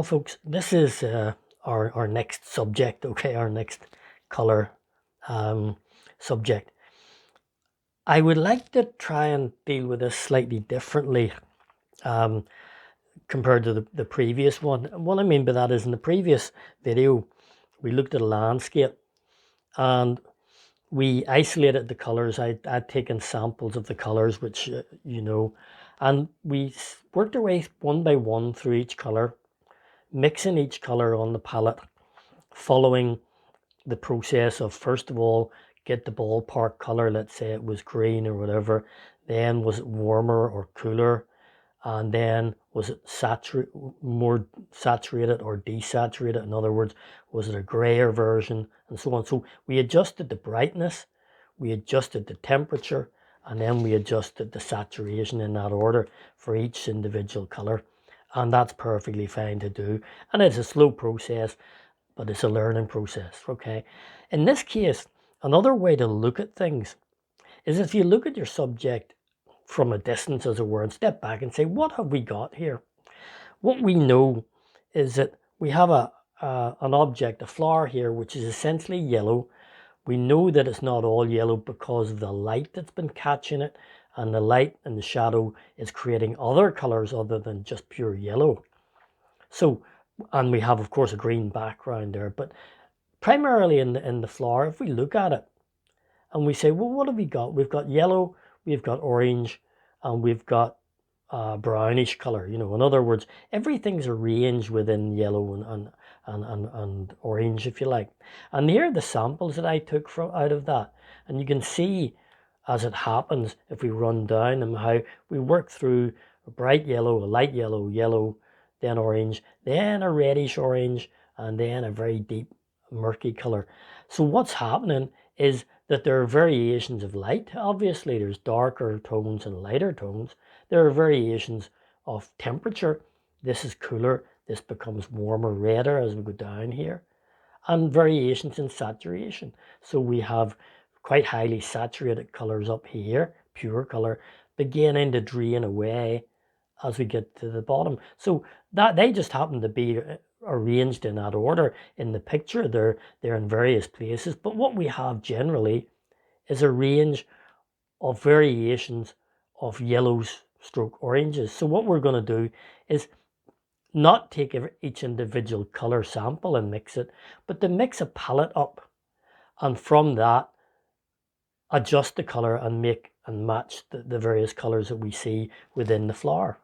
folks, this is our next subject, okay, our next color subject. I would like to try and deal with this slightly differently compared to the previous one. And what I mean by that is, in the previous video, we looked at a landscape and we isolated the colors. I'd taken samples of the colors, which, and we worked our way one by one through each color, mixing each color on the palette, following the process of, first of all, get the ballpark color. Let's say it was green or whatever. Then was it warmer or cooler? And then was it more saturated or desaturated? In other words, was it a grayer version, and so on. So we adjusted the brightness, we adjusted the temperature, and then we adjusted the saturation in that order for each individual color. And that's perfectly fine to do. And it's a slow process, but it's a learning process, okay? In this case, another way to look at things is if you look at your subject from a distance, as it were, and step back and say, what have we got here? What we know is that we have an object, a flower here, which is essentially yellow. We know that it's not all yellow because of the light that's been catching it, and the light and the shadow is creating other colors other than just pure yellow. So, and we have, of course, a green background there, but primarily in the flower, if we look at it and we say, well, what have we got? We've got yellow, we've got orange, and we've got brownish color. In other words, everything's arranged within yellow and orange, if you like. And here are the samples that I took out of that. And you can see, as it happens, if we run down them, how we work through a bright yellow, a light yellow, yellow, then orange, then a reddish orange, and then a very deep murky color. So what's happening is that there are variations of light. Obviously, there's darker tones and lighter tones. There are variations of temperature. This is cooler. This becomes warmer, redder as we go down here. And variations in saturation. So we have quite highly saturated colors up here, pure color, beginning to drain away as we get to the bottom. So that they just happen to be arranged in that order. In the picture, they're in various places, but what we have generally is a range of variations of yellows stroke oranges. So what we're going to do is not take each individual color sample and mix it, but to mix a palette up, and from that adjust the color and make and match the various colors that we see within the flower.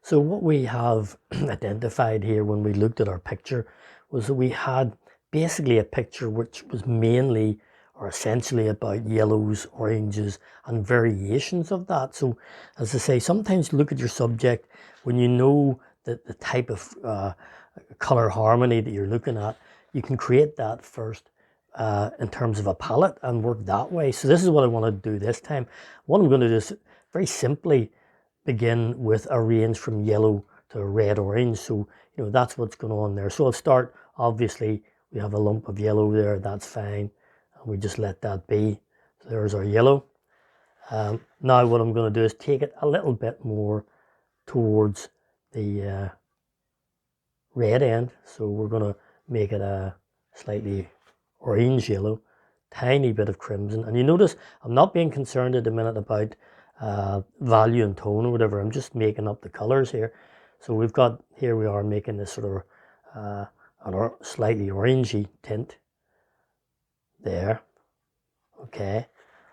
So what we have identified here when we looked at our picture was that we had basically a picture which was mainly or essentially about yellows, oranges, and variations of that. So as I say, sometimes look at your subject when you know that the type of color harmony that you're looking at, you can create that first in terms of a palette and work that way. So this is what I want to do this time. What I'm going to do is very simply begin with a range from yellow to red orange. So that's what's going on there. So I'll start, obviously we have a lump of yellow there, that's fine, and we just let that be. So there's our yellow. Now what I'm going to do is take it a little bit more towards the red end. So we're going to make it a slightly orange yellow, tiny bit of crimson. And you notice I'm not being concerned at the minute about value and tone or whatever. I'm just making up the colors here. So we've got, here we are making this sort of a slightly orangey tint there. Okay,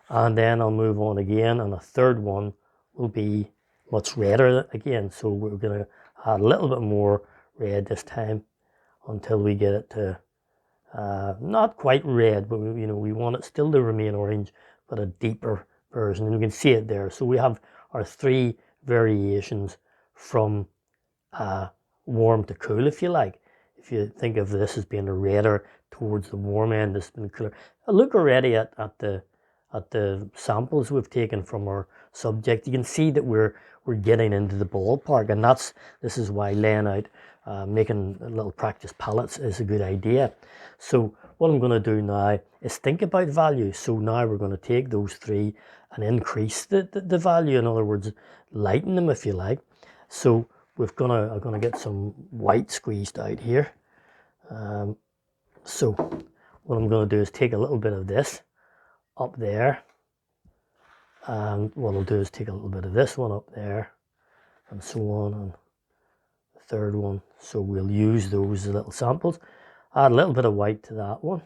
and then I'll move on again, and a third one will be much redder again. So we're going to add a little bit more red this time until we get it to not quite red, but we want it still to remain orange, but a deeper version, and you can see it there. So we have our three variations from warm to cool, if you like. If you think of this as being a redder towards the warm end, this has been cooler. Look already at the samples we've taken from our subject. You can see that we're getting into the ballpark, and this is why laying out, making little practice palettes is a good idea. So what I'm going to do now is think about value. So now we're going to take those three and increase the value. In other words, lighten them, if you like. So I'm gonna get some white squeezed out here. So what I'm gonna do is take a little bit of this up there, and what I'll do is take a little bit of this one up there, and so on, and the third one. So we'll use those as little samples. Add a little bit of white to that one.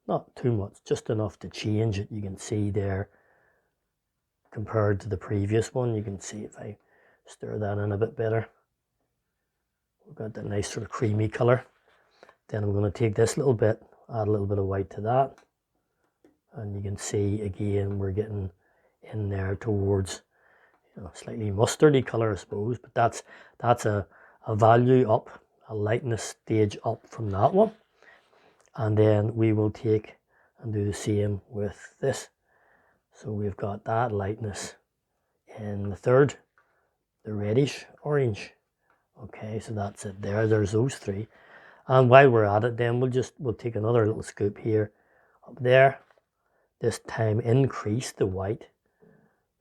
Not too much, just enough to change it. You can see there, compared to the previous one, you can see if I stir that in a bit better, we've got that nice sort of creamy color. Then I'm going to take this little bit, add a little bit of white to that, and you can see again we're getting in there towards, you know, slightly mustardy color, I suppose, but that's a value up, a lightness stage up from that one. And then we will take and do the same with this. So we've got that lightness in the third, the reddish orange. Okay, so that's it there. There's those three. And while we're at it, then we'll take another little scoop here, up there. This time increase the white.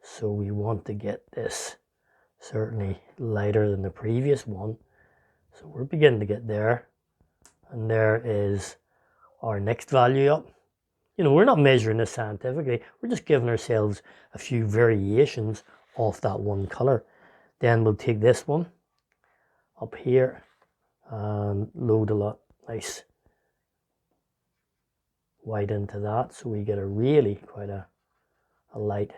So we want to get this certainly lighter than the previous one. So we're beginning to get there. And there is our next value up. You know, we're not measuring this scientifically. We're just giving ourselves a few variations off that one color. Then we'll take this one up here and load a lot nice white into that, so we get a really quite a light.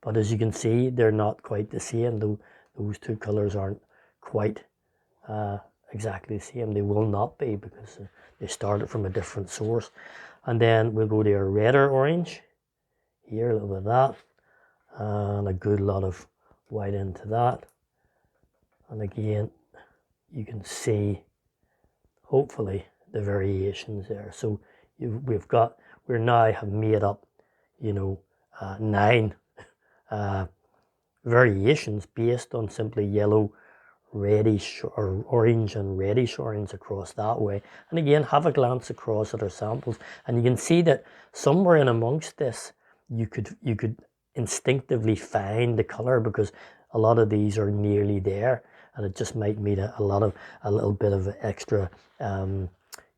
But as you can see, they're not quite the same. Those two colors aren't quite exactly the same. They will not be, because they started from a different source. And then we'll go to a redder orange here, a little bit of that, and a good lot of white into that. And again, you can see hopefully the variations there. So we now have made up, you know, 9 variations based on simply yellow, reddish, or orange and reddish orange across that way. And again, have a glance across at our samples, and you can see that somewhere in amongst this you could instinctively find the color, because a lot of these are nearly there, and it just might need a little bit of extra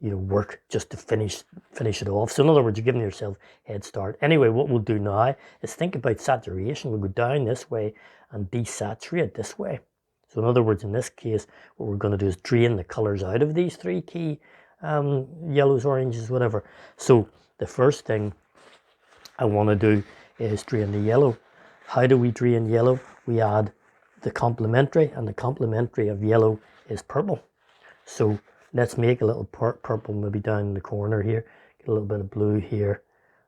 you know, work just to finish it off. So in other words, you're giving yourself a head start. Anyway, what we'll do now is think about saturation. We'll go down this way and desaturate this way. So in other words, in this case, what we're going to do is drain the colors out of these 3 key yellows, oranges, whatever. So the first thing I want to do is drain the yellow. How do we drain yellow? We add the complementary, and the complementary of yellow is purple. So let's make a little purple maybe down in the corner here. Get a little bit of blue here.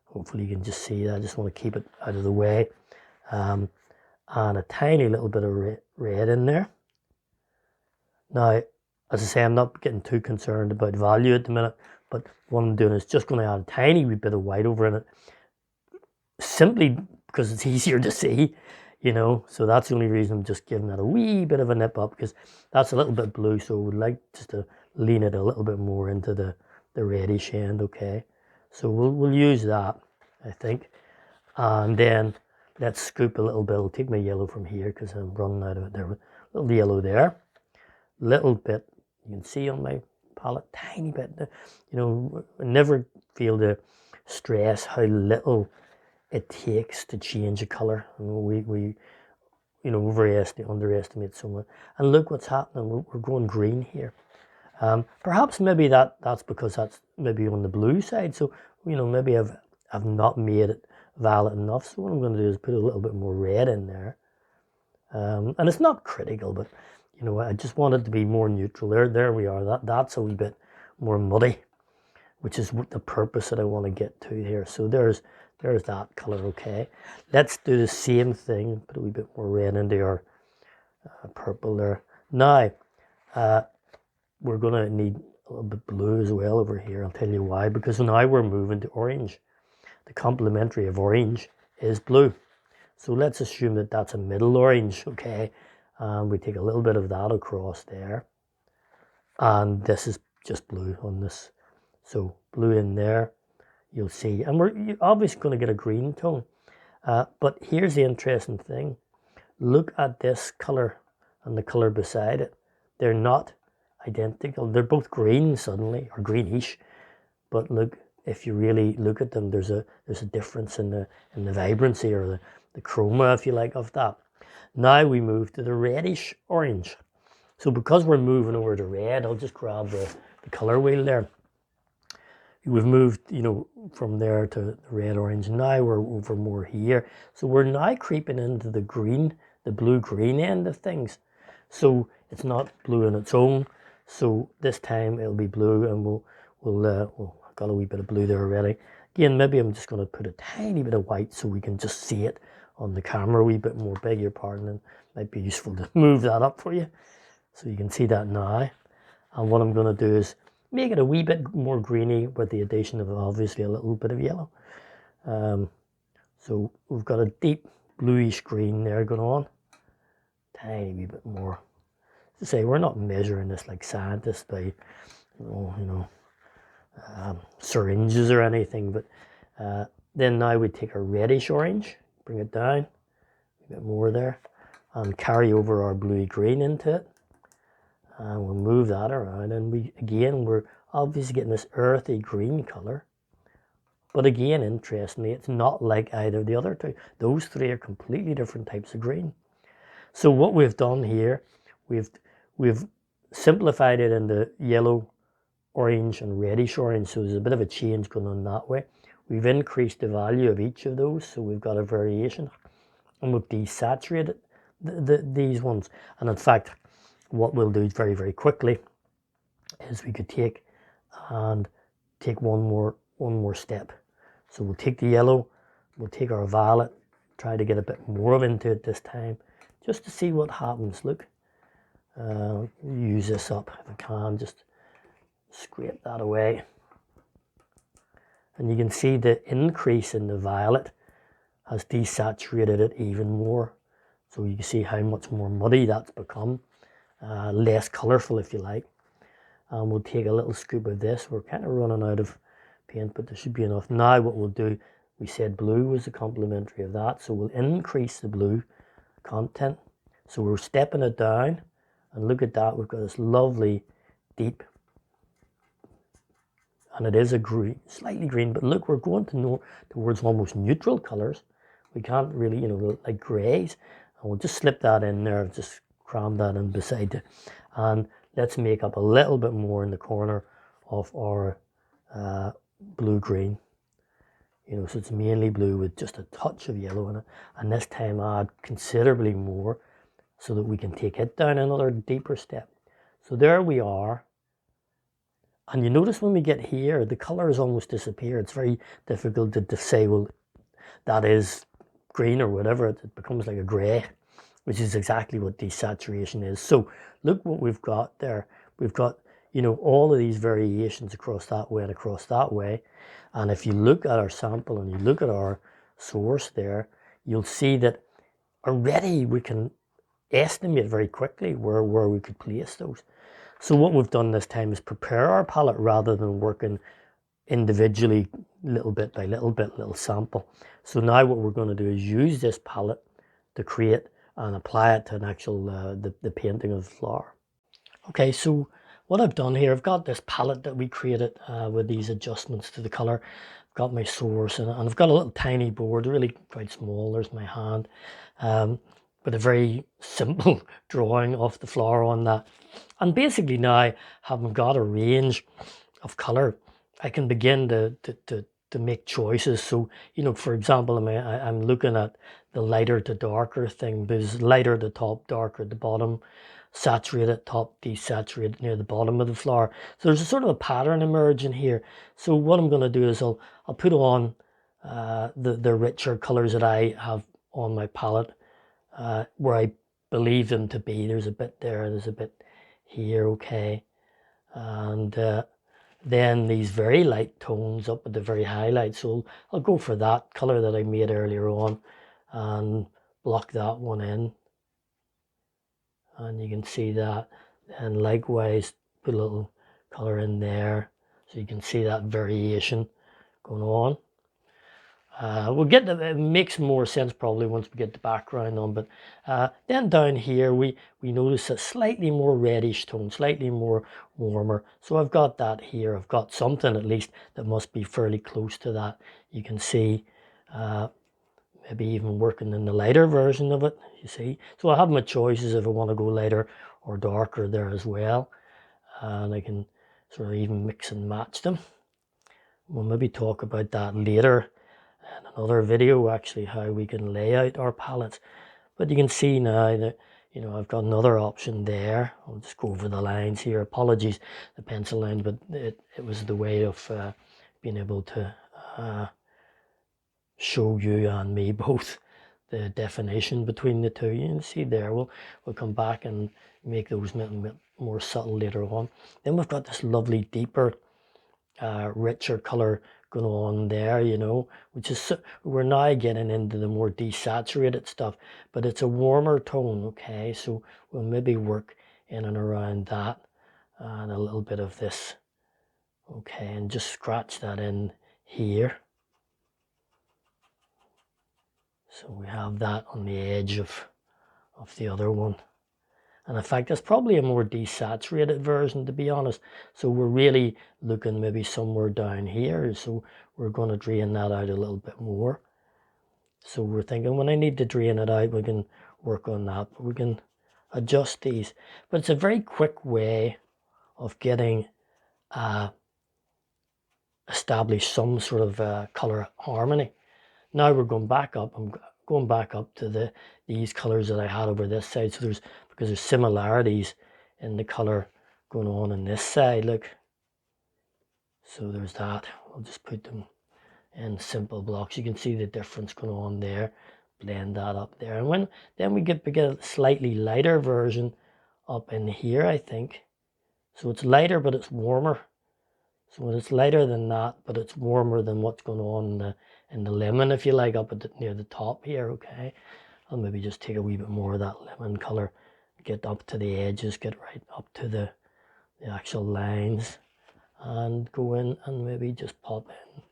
Hopefully you can just see that. I just want to keep it out of the way. And a tiny little bit of red in there. Now, as I say, I'm not getting too concerned about value at the minute, but what I'm doing is just going to add a tiny wee bit of white over in it, simply because it's easier to see, you know. So that's the only reason I'm just giving that a wee bit of a nip up, because that's a little bit blue, so I would like just to lean it a little bit more into the reddish end. Okay, so we'll use that, I think. And then let's scoop a little bit. I'll take my yellow from here because I'm running out of it there. A little yellow there, little bit, you can see on my palette, tiny bit. You know, I never feel to stress how little it takes to change a color. We you know, underestimate someone. And look what's happening. We're going green here. Perhaps maybe that's because that's maybe on the blue side. So, you know, maybe I've not made it violet enough. So what I'm going to do is put a little bit more red in there. And it's not critical, but, you know, I just want it to be more neutral. There we are. That's a wee bit more muddy, which is the purpose that I want to get to here. So there's that color. Okay, let's do the same thing. Put a wee bit more red into our purple there. Now, we're going to need a little bit blue as well over here. I'll tell you why. Because now we're moving to orange. The complementary of orange is blue. So let's assume that that's a middle orange, okay? And we take a little bit of that across there. And this is just blue on this. So blue in there, you'll see. And you're obviously going to get a green tone. But here's the interesting thing. Look at this color and the color beside it. They're not identical. They're both green suddenly, or greenish, but look, if you really look at them, there's a difference in the vibrancy, or the chroma, if you like, of that. Now we move to the reddish orange. So because we're moving over to red, I'll just grab the color wheel there. We've moved, from there to the red orange. Now we're over more here. So we're now creeping into the green, the blue-green end of things. So it's not blue on its own. So this time it'll be blue, and we'll I've got a wee bit of blue there already. Again, maybe I'm just going to put a tiny bit of white so we can just see it on the camera a wee bit more. Beg your pardon, and it might be useful to move that up for you so you can see that now. And what I'm going to do is make it a wee bit more greeny with the addition of obviously a little bit of yellow. So we've got a deep bluish green there going on. Tiny wee bit more. To say, we're not measuring this like scientists by syringes or anything, but then now we take a reddish orange, bring it down a bit more there, and carry over our bluey green into it. And we'll move that around, and we're obviously getting this earthy green color. But again, interestingly, it's not like either of the other two. Those three are completely different types of green. So what we've done here, we've simplified it into yellow, orange, and reddish orange. So there's a bit of a change going on that way. We've increased the value of each of those, so we've got a variation. And we've desaturated these ones. And in fact, what we'll do very, very quickly is we could take one more step. So we'll take the yellow, we'll take our violet, try to get a bit more of into it this time, just to see what happens. Look, use this up if I can, just scrape that away. And you can see the increase in the violet has desaturated it even more. So you can see how much more muddy that's become. Less colourful, if you like. And we'll take a little scoop of this. We're kind of running out of paint, but there should be enough. Now what we'll do, we said blue was the complementary of that, so we'll increase the blue content. So we're stepping it down, and look at that, we've got this lovely deep, and it is a green, slightly green, but look, we're going towards almost neutral colours. We can't really, like greys. And we'll just slip that in there, just cram that in beside it, and let's make up a little bit more in the corner of our blue-green. So it's mainly blue with just a touch of yellow in it, and this time add considerably more so that we can take it down another deeper step. So there we are. And you notice when we get here, the colour has almost disappeared. It's very difficult to say, well, that is green or whatever. It becomes like a grey, which is exactly what desaturation is. So look what we've got there. We've got, all of these variations across that way and across that way. And if you look at our sample and you look at our source there, you'll see that already we can estimate very quickly where we could place those. So what we've done this time is prepare our palette rather than working individually, little bit by little bit, little sample. So now what we're going to do is use this palette to create and apply it to an actual, the painting of the flower. Okay, so what I've done here, I've got this palette that we created with these adjustments to the color. I've got my source, and I've got a little tiny board, really quite small. There's my hand, with a very simple drawing of the flower on that. And basically now, having got a range of color, I can begin to make choices. So, for example, I'm looking at the lighter to darker thing. There's lighter at the top, darker at the bottom, saturated top, desaturated near the bottom of the flower. So there's a sort of a pattern emerging here. So what I'm going to do is I'll put on the richer colors that I have on my palette, where I believe them to be. There's a bit there, there's a bit here, okay. And then these very light tones up at the very highlight. So I'll go for that color that I made earlier on and block that one in. And you can see that. And likewise, put a little color in there. So you can see that variation going on. We'll get it makes more sense probably once we get the background on, but then down here we notice a slightly more reddish tone, slightly more warmer. So I've got that here. I've got something at least that must be fairly close to that. You can see maybe even working in the lighter version of it, you see. So I have my choices if I want to go lighter or darker there as well. And I can sort of even mix and match them. We'll maybe talk about that later in another video, actually, how we can lay out our palettes. But you can see now that, you know, I've got another option there. I'll just go over the lines here. Apologies, the pencil line, but it was the way of being able to show you and me both the definition between the two. You can see there. We'll come back and make those a little bit more subtle later on. Then we've got this lovely deeper richer color going on there, you know, which is, we're now getting into the more desaturated stuff, but it's a warmer tone. Okay, so we'll maybe work in and around that and a little bit of this. Okay, and just scratch that in here. So we have that on the edge of the other one. And in fact, that's probably a more desaturated version, to be honest. So we're really looking maybe somewhere down here. So we're going to drain that out a little bit more. So we're thinking when I need to drain it out, we can work on that. But we can adjust these. But it's a very quick way of getting establish some sort of color harmony. Now we're going back up. I'm going back up to these colors that I had over this side. So because there's similarities in the color going on this side. Look. So there's that. I'll just put them in simple blocks. You can see the difference going on there. Blend that up there. And then we get a slightly lighter version up in here, I think. So it's lighter, but it's warmer. So when it's lighter than that, but it's warmer than what's going on in the lemon, if you like, up near the top here. Okay, I'll maybe just take a wee bit more of that lemon color, get up to the edges, get right up to the actual lines, and go in and maybe just pop in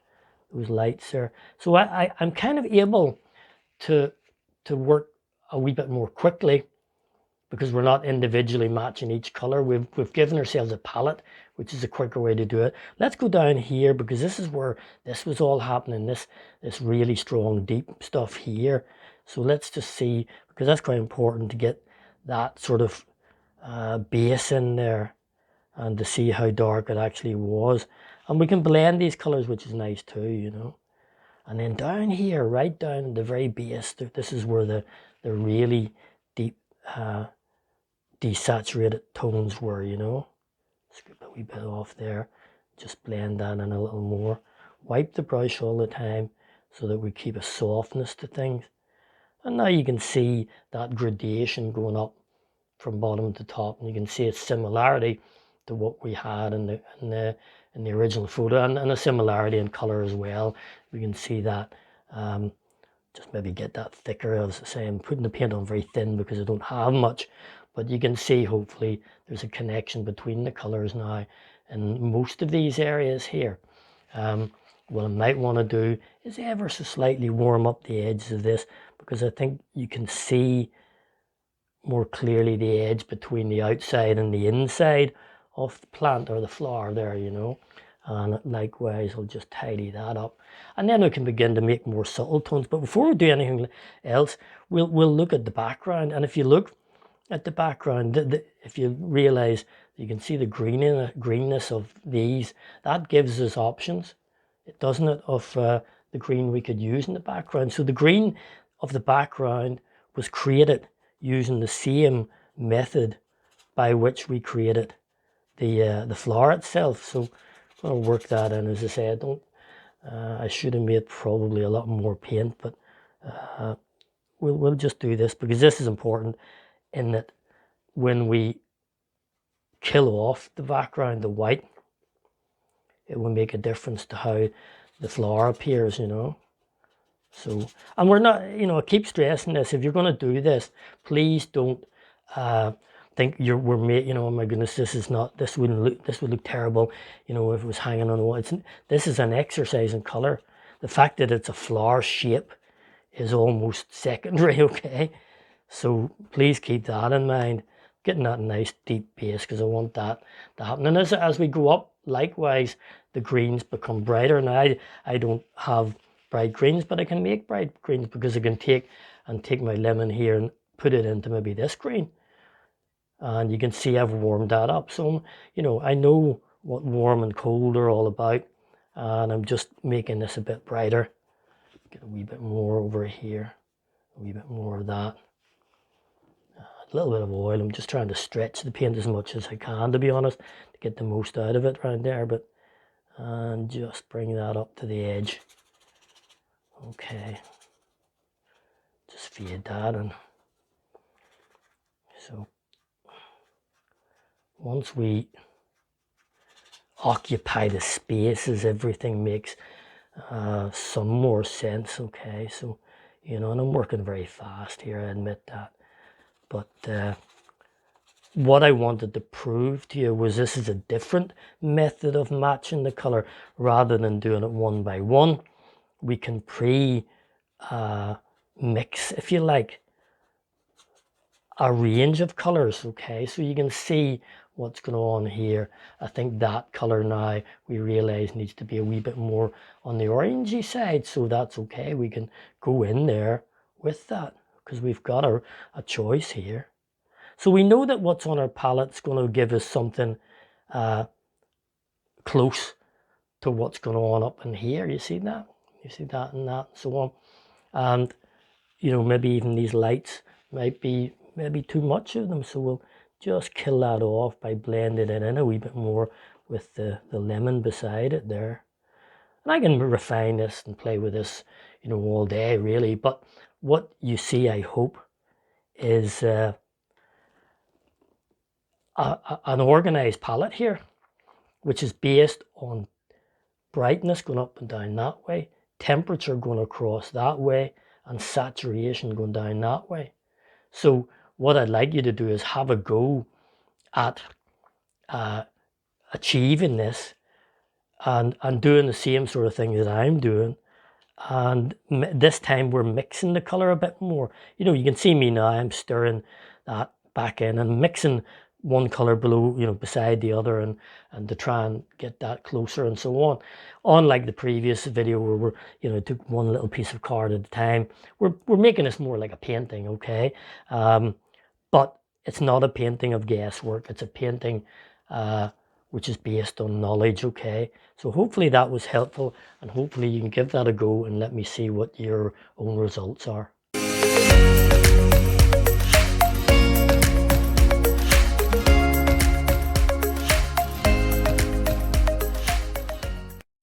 those lights there. So I'm kind of able to work a wee bit more quickly, because we're not individually matching each color. We've given ourselves a palette, which is a quicker way to do it. Let's go down here, because this is where this was all happening, this really strong deep stuff here. So let's just see, because that's quite important to get that sort of base in there and to see how dark it actually was. And we can blend these colors, which is nice too, you know. And then down here, right down at the very base, this is where the really deep desaturated tones were, you know. Scoop a wee bit off there, just blend that in a little more. Wipe the brush all the time so that we keep a softness to things. And now you can see that gradation going up from bottom to top, and you can see its similarity to what we had in the original photo, and a similarity in color as well. We can see that. Just maybe get that thicker. As I say, I'm putting the paint on very thin because I don't have much. But you can see, hopefully, there's a connection between the colors now in most of these areas here. What I might want to do is ever so slightly warm up the edges of this, because I think you can see more clearly the edge between the outside and the inside of the plant or the flower there, you know. And likewise, I'll just tidy that up. And then we can begin to make more subtle tones. But before we do anything else, we'll look at the background. And if you look at the background, if you realize, you can see the greenness of these, that gives us options, doesn't it, of the green we could use in the background. So the green of the background was created using the same method by which we created the flower itself. So I'm going to work that in. As I say, I should have made probably a lot more paint, but we'll just do this, because this is important, in that when we kill off the background, the white, it will make a difference to how the flower appears, you know. So, and we're not, you know, I keep stressing this, if you're going to do this, please don't think we're made, you know, oh my goodness, this would look terrible, you know, if it was hanging on the wall. This is an exercise in color. the fact that it's a flower shape is almost secondary, okay? So please keep that in mind. Getting that nice deep base because I want that to happen. And as we go up, likewise, the greens become brighter. Now I don't have bright greens, but I can make bright greens because I can take my lemon here and put it into maybe this green. And you can see I've warmed that up. So, you know, I know what warm and cold are all about. And I'm just making this a bit brighter. Get a wee bit more over here. A wee bit more of that. A little bit of oil. I'm just trying to stretch the paint as much as I can, to be honest, to get the most out of it right there. But and just bring that up to the edge. Okay. Just fade that in. So once we occupy the spaces, everything makes some more sense. Okay, so you know, and I'm working very fast here, I admit that. But what I wanted to prove to you was this is a different method of matching the color. Rather than doing it one by one, we can mix, if you like, a range of colors. Okay, so you can see what's going on here. I think that color now we realize needs to be a wee bit more on the orangey side, so that's okay. We can go in there with that because we've got a choice here. So we know that what's on our palette is going to give us something close to what's going on up in here. You see that? You see that and that and so on. And you know, maybe even these lights might be maybe too much of them, so we'll just kill that off by blending it in a wee bit more with the lemon beside it there. And I can refine this and play with this, you know, all day really. But what you see, I hope, is an organized palette here, which is based on brightness going up and down that way, temperature going across that way, and saturation going down that way. So what I'd like you to do is have a go at achieving this and doing the same sort of thing that I'm doing. And this time we're mixing the color a bit more. You know, you can see me now, I'm stirring that back in and mixing one color below, you know, beside the other, and to try and get that closer and so on. Unlike the previous video where we're, you know, took one little piece of card at a time, we're making this more like a painting, okay? But it's not a painting of guesswork. It's a painting which is based on knowledge, okay? So hopefully that was helpful, and hopefully you can give that a go and let me see what your own results are.